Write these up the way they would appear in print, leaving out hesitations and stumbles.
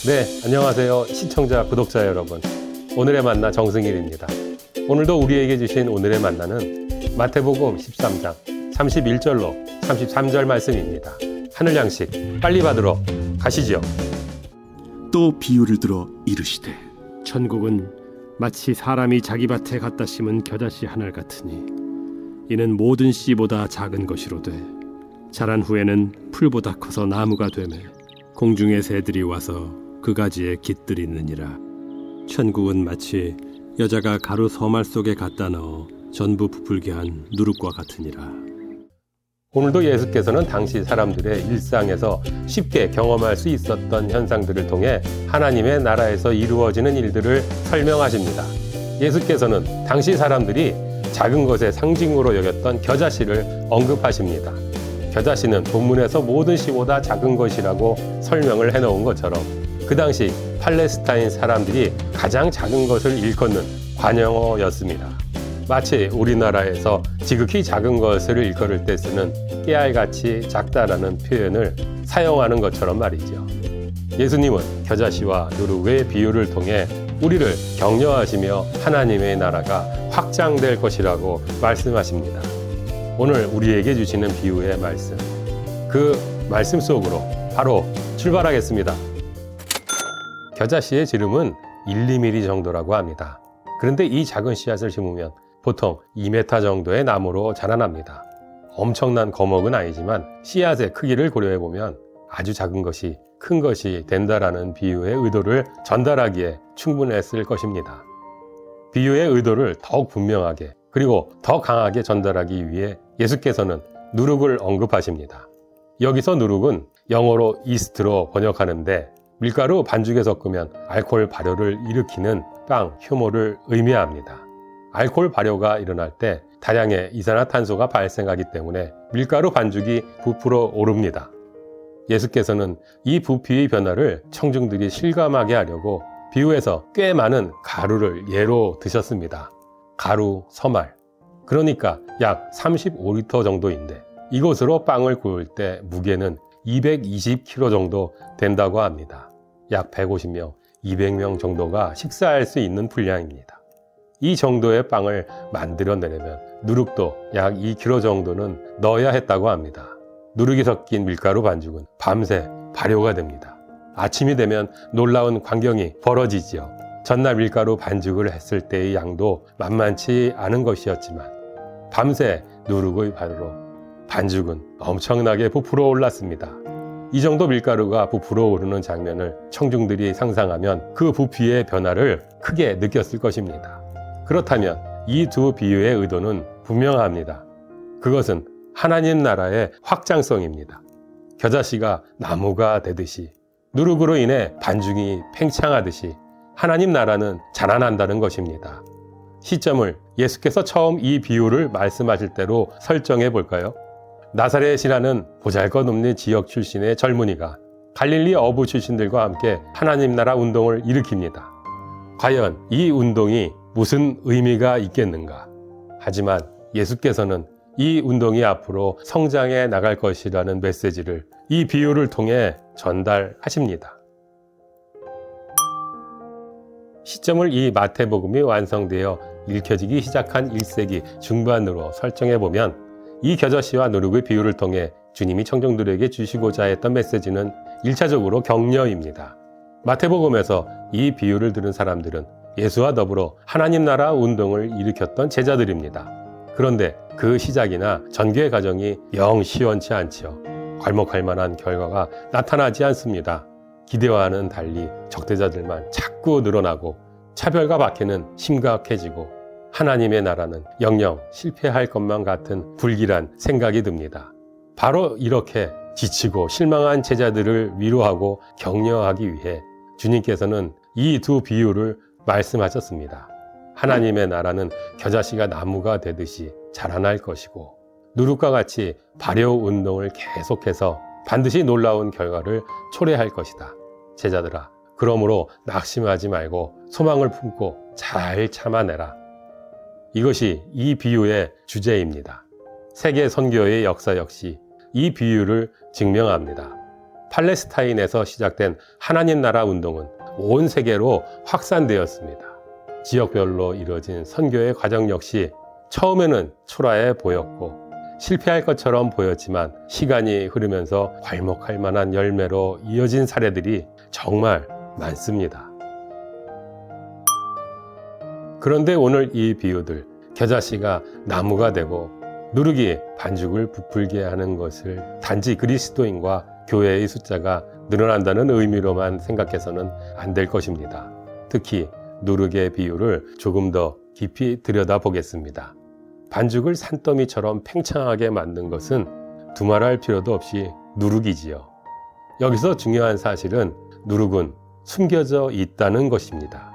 네, 안녕하세요. 시청자, 구독자 여러분. 오늘의 만나 정승일입니다. 오늘도 우리에게 주신 오늘의 만나는 마태복음 13장 31절로 33절 말씀입니다. 하늘 양식 빨리 받으러 가시죠. 또 비유를 들어 이르시되 천국은 마치 사람이 자기 밭에 갖다 심은 겨자씨 하늘 같으니 이는 모든 씨보다 작은 것이로되 자란 후에는 풀보다 커서 나무가 되매 공중의 새들이 와서 그 가지에 깃들이느니라. 천국은 마치 여자가 가루 서말 속에 갖다 넣어 전부 부풀게 한 누룩과 같으니라. 오늘도 예수께서는 당시 사람들의 일상에서 쉽게 경험할 수 있었던 현상들을 통해 하나님의 나라에서 이루어지는 일들을 설명하십니다. 예수께서는 당시 사람들이 작은 것의 상징으로 여겼던 겨자씨를 언급하십니다. 겨자씨는 본문에서 모든 씨보다 작은 것이라고 설명을 해놓은 것처럼 그 당시 팔레스타인 사람들이 가장 작은 것을 일컫는 관용어였습니다. 마치 우리나라에서 지극히 작은 것을 일컬을 때 쓰는 깨알같이 작다라는 표현을 사용하는 것처럼 말이죠. 예수님은 겨자씨와 누룩의 비유를 통해 우리를 격려하시며 하나님의 나라가 확장될 것이라고 말씀하십니다. 오늘 우리에게 주시는 비유의 말씀, 그 말씀 속으로 바로 출발하겠습니다. 겨자씨의 지름은 1, 2mm 정도라고 합니다. 그런데 이 작은 씨앗을 심으면 보통 2m 정도의 나무로 자라납니다. 엄청난 거목은 아니지만 씨앗의 크기를 고려해보면 아주 작은 것이 큰 것이 된다라는 비유의 의도를 전달하기에 충분했을 것입니다. 비유의 의도를 더욱 분명하게 그리고 더 강하게 전달하기 위해 예수께서는 누룩을 언급하십니다. 여기서 누룩은 영어로 이스트로 번역하는데 밀가루 반죽에 섞으면 알코올 발효를 일으키는 빵, 효모를 의미합니다. 알코올 발효가 일어날 때 다량의 이산화탄소가 발생하기 때문에 밀가루 반죽이 부풀어 오릅니다. 예수께서는 이 부피의 변화를 청중들이 실감하게 하려고 비유에서 꽤 많은 가루를 예로 드셨습니다. 가루, 서말. 그러니까 약 35리터 정도인데 이것으로 빵을 구울 때 무게는 220kg 정도 된다고 합니다. 약 150명, 200명 정도가 식사할 수 있는 분량입니다. 이 정도의 빵을 만들어내려면 누룩도 약 2kg 정도는 넣어야 했다고 합니다. 누룩이 섞인 밀가루 반죽은 밤새 발효가 됩니다. 아침이 되면 놀라운 광경이 벌어지지요. 전날 밀가루 반죽을 했을 때의 양도 만만치 않은 것이었지만 밤새 누룩의 발효로 반죽은 엄청나게 부풀어 올랐습니다. 이 정도 밀가루가 부풀어 오르는 장면을 청중들이 상상하면 그 부피의 변화를 크게 느꼈을 것입니다. 그렇다면 이 두 비유의 의도는 분명합니다. 그것은 하나님 나라의 확장성입니다. 겨자씨가 나무가 되듯이 누룩으로 인해 반죽이 팽창하듯이 하나님 나라는 자라난다는 것입니다. 시점을 예수께서 처음 이 비유를 말씀하실 때로 설정해 볼까요? 나사렛이라는 보잘것없는 지역 출신의 젊은이가 갈릴리 어부 출신들과 함께 하나님 나라 운동을 일으킵니다. 과연 이 운동이 무슨 의미가 있겠는가? 하지만 예수께서는 이 운동이 앞으로 성장해 나갈 것이라는 메시지를 이 비유를 통해 전달하십니다. 시점을 이 마태복음이 완성되어 읽혀지기 시작한 1세기 중반으로 설정해 보면 이 겨자씨와 누룩의 비유를 통해 주님이 청중들에게 주시고자 했던 메시지는 1차적으로 격려입니다. 마태복음에서 이 비유를 들은 사람들은 예수와 더불어 하나님 나라 운동을 일으켰던 제자들입니다. 그런데 그 시작이나 전개의 과정이 영 시원치 않지요. 괄목할 만한 결과가 나타나지 않습니다. 기대와는 달리 적대자들만 자꾸 늘어나고 차별과 박해는 심각해지고 하나님의 나라는 영영 실패할 것만 같은 불길한 생각이 듭니다. 바로 이렇게 지치고 실망한 제자들을 위로하고 격려하기 위해 주님께서는 이 두 비유를 말씀하셨습니다. 하나님의 나라는 겨자씨가 나무가 되듯이 자라날 것이고 누룩과 같이 발효 운동을 계속해서 반드시 놀라운 결과를 초래할 것이다. 제자들아, 그러므로 낙심하지 말고 소망을 품고 잘 참아내라. 이것이 이 비유의 주제입니다. 세계 선교의 역사 역시 이 비유를 증명합니다. 팔레스타인에서 시작된 하나님 나라 운동은 온 세계로 확산되었습니다. 지역별로 이루어진 선교의 과정 역시 처음에는 초라해 보였고 실패할 것처럼 보였지만 시간이 흐르면서 괄목할 만한 열매로 이어진 사례들이 정말 많습니다. 그런데 오늘 이 비유들, 겨자씨가 나무가 되고 누룩이 반죽을 부풀게 하는 것을 단지 그리스도인과 교회의 숫자가 늘어난다는 의미로만 생각해서는 안 될 것입니다. 특히 누룩의 비유를 조금 더 깊이 들여다보겠습니다. 반죽을 산더미처럼 팽창하게 만든 것은 두말할 필요도 없이 누룩이지요. 여기서 중요한 사실은 누룩은 숨겨져 있다는 것입니다.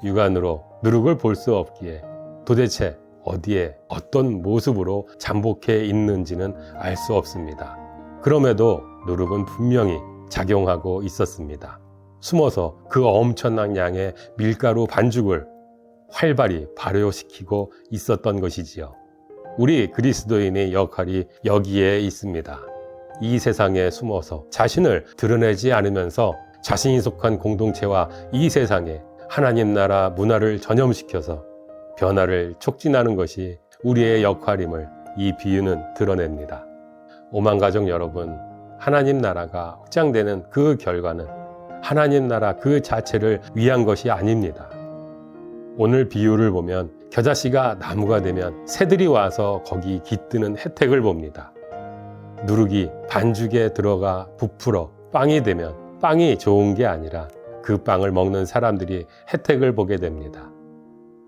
육안으로 누룩을 볼 수 없기에 도대체 어디에 어떤 모습으로 잠복해 있는지는 알 수 없습니다. 그럼에도 누룩은 분명히 작용하고 있었습니다. 숨어서 그 엄청난 양의 밀가루 반죽을 활발히 발효시키고 있었던 것이지요. 우리 그리스도인의 역할이 여기에 있습니다. 이 세상에 숨어서 자신을 드러내지 않으면서 자신이 속한 공동체와 이 세상에 하나님 나라 문화를 전염시켜서 변화를 촉진하는 것이 우리의 역할임을 이 비유는 드러냅니다. 오만가족 여러분, 하나님 나라가 확장되는 그 결과는 하나님 나라 그 자체를 위한 것이 아닙니다. 오늘 비유를 보면 겨자씨가 나무가 되면 새들이 와서 거기 깃드는 혜택을 봅니다. 누룩이 반죽에 들어가 부풀어 빵이 되면 빵이 좋은 게 아니라 그 빵을 먹는 사람들이 혜택을 보게 됩니다.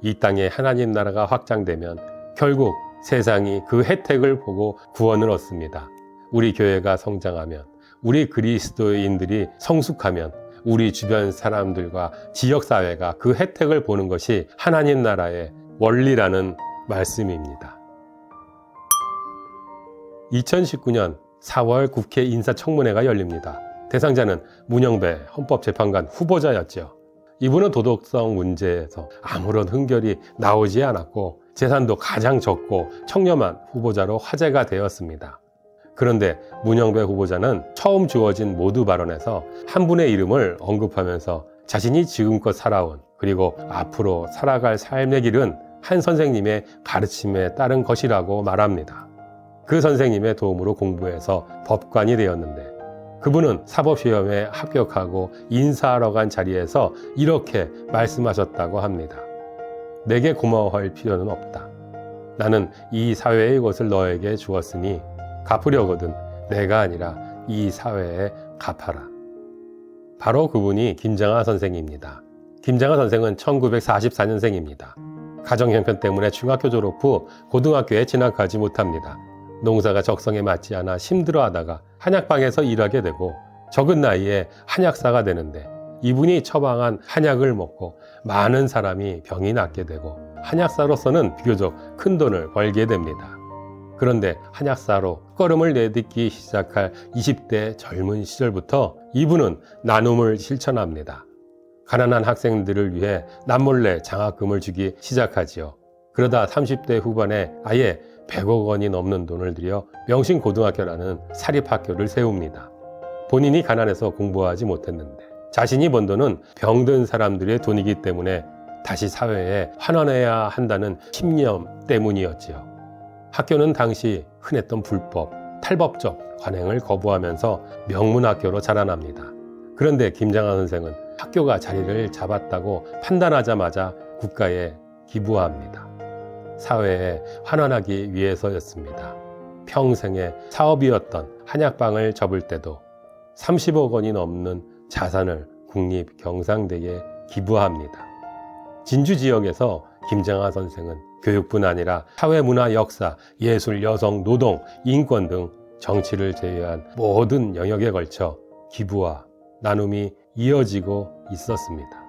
이 땅에 하나님 나라가 확장되면 결국 세상이 그 혜택을 보고 구원을 얻습니다. 우리 교회가 성장하면, 우리 그리스도인들이 성숙하면 우리 주변 사람들과 지역사회가 그 혜택을 보는 것이 하나님 나라의 원리라는 말씀입니다. 2019년 4월 국회 인사청문회가 열립니다. 대상자는 문영배 헌법재판관 후보자였죠. 이분은 도덕성 문제에서 아무런 흠결이 나오지 않았고 재산도 가장 적고 청렴한 후보자로 화제가 되었습니다. 그런데 문영배 후보자는 처음 주어진 모두 발언에서 한 분의 이름을 언급하면서 자신이 지금껏 살아온 그리고 앞으로 살아갈 삶의 길은 한 선생님의 가르침에 따른 것이라고 말합니다. 그 선생님의 도움으로 공부해서 법관이 되었는데 그분은 사법시험에 합격하고 인사하러 간 자리에서 이렇게 말씀하셨다고 합니다. 내게 고마워할 필요는 없다. 나는 이 사회의 것을 너에게 주었으니 갚으려거든 내가 아니라 이 사회에 갚아라. 바로 그분이 김장하 선생입니다. 김장하 선생은 1944년생입니다. 가정 형편 때문에 중학교 졸업 후 고등학교에 진학하지 못합니다. 농사가 적성에 맞지 않아 힘들어하다가 한약방에서 일하게 되고 적은 나이에 한약사가 되는데 이분이 처방한 한약을 먹고 많은 사람이 병이 낫게 되고 한약사로서는 비교적 큰 돈을 벌게 됩니다. 그런데 한약사로 걸음을 내딛기 시작할 20대 젊은 시절부터 이분은 나눔을 실천합니다. 가난한 학생들을 위해 남몰래 장학금을 주기 시작하지요. 그러다 30대 후반에 아예 100억 원이 넘는 돈을 들여 명신고등학교라는 사립학교를 세웁니다. 본인이 가난해서 공부하지 못했는데 자신이 번 돈은 병든 사람들의 돈이기 때문에 다시 사회에 환원해야 한다는 신념 때문이었지요. 학교는 당시 흔했던 불법, 탈법적 관행을 거부하면서 명문학교로 자라납니다. 그런데 김장하 선생은 학교가 자리를 잡았다고 판단하자마자 국가에 기부합니다. 사회에 환원하기 위해서였습니다. 평생의 사업이었던 한약방을 접을 때도 30억 원이 넘는 자산을 국립경상대에 기부합니다. 진주 지역에서 김장하 선생은 교육뿐 아니라 사회, 문화, 역사, 예술, 여성, 노동, 인권 등 정치를 제외한 모든 영역에 걸쳐 기부와 나눔이 이어지고 있었습니다.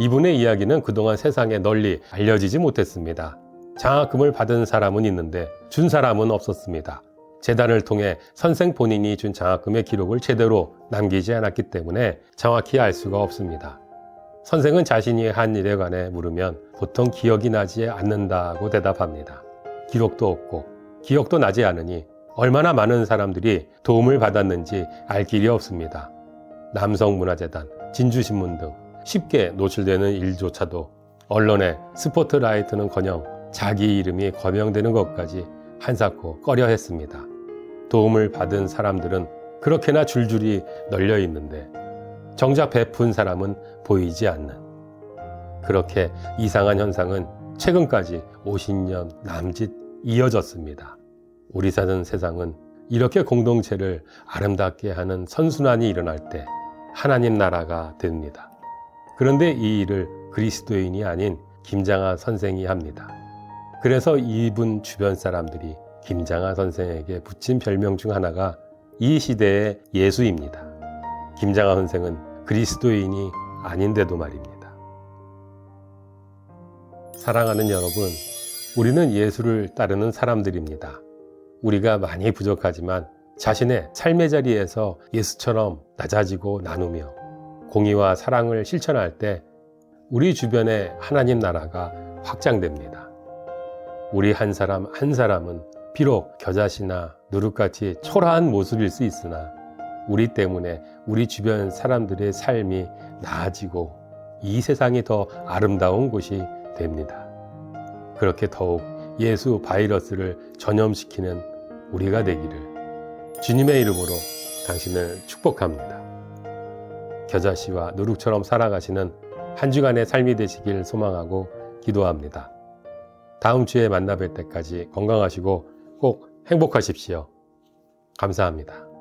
이분의 이야기는 그동안 세상에 널리 알려지지 못했습니다. 장학금을 받은 사람은 있는데 준 사람은 없었습니다. 재단을 통해 선생 본인이 준 장학금의 기록을 제대로 남기지 않았기 때문에 정확히 알 수가 없습니다. 선생은 자신이 한 일에 관해 물으면 보통 기억이 나지 않는다고 대답합니다. 기록도 없고 기억도 나지 않으니 얼마나 많은 사람들이 도움을 받았는지 알 길이 없습니다. 남성문화재단, 진주신문 등 쉽게 노출되는 일조차도 언론의 스포트라이트는커녕 자기 이름이 거명되는 것까지 한사코 꺼려 했습니다. 도움을 받은 사람들은 그렇게나 줄줄이 널려 있는데 정작 베푼 사람은 보이지 않는, 그렇게 이상한 현상은 최근까지 50년 남짓 이어졌습니다. 우리 사는 세상은 이렇게 공동체를 아름답게 하는 선순환이 일어날 때 하나님 나라가 됩니다. 그런데 이 일을 그리스도인이 아닌 김장하 선생이 합니다. 그래서 이분 주변 사람들이 김장하 선생에게 붙인 별명 중 하나가 이 시대의 예수입니다. 김장하 선생은 그리스도인이 아닌데도 말입니다. 사랑하는 여러분, 우리는 예수를 따르는 사람들입니다. 우리가 많이 부족하지만 자신의 삶의 자리에서 예수처럼 낮아지고 나누며 공의와 사랑을 실천할 때 우리 주변에 하나님 나라가 확장됩니다. 우리 한 사람 한 사람은 비록 겨자씨나 누룩같이 초라한 모습일 수 있으나 우리 때문에 우리 주변 사람들의 삶이 나아지고 이 세상이 더 아름다운 곳이 됩니다. 그렇게 더욱 예수 바이러스를 전염시키는 우리가 되기를 주님의 이름으로 당신을 축복합니다. 겨자씨와 누룩처럼 살아가시는 한 주간의 삶이 되시길 소망하고 기도합니다. 다음 주에 만나 뵐 때까지 건강하시고 꼭 행복하십시오. 감사합니다.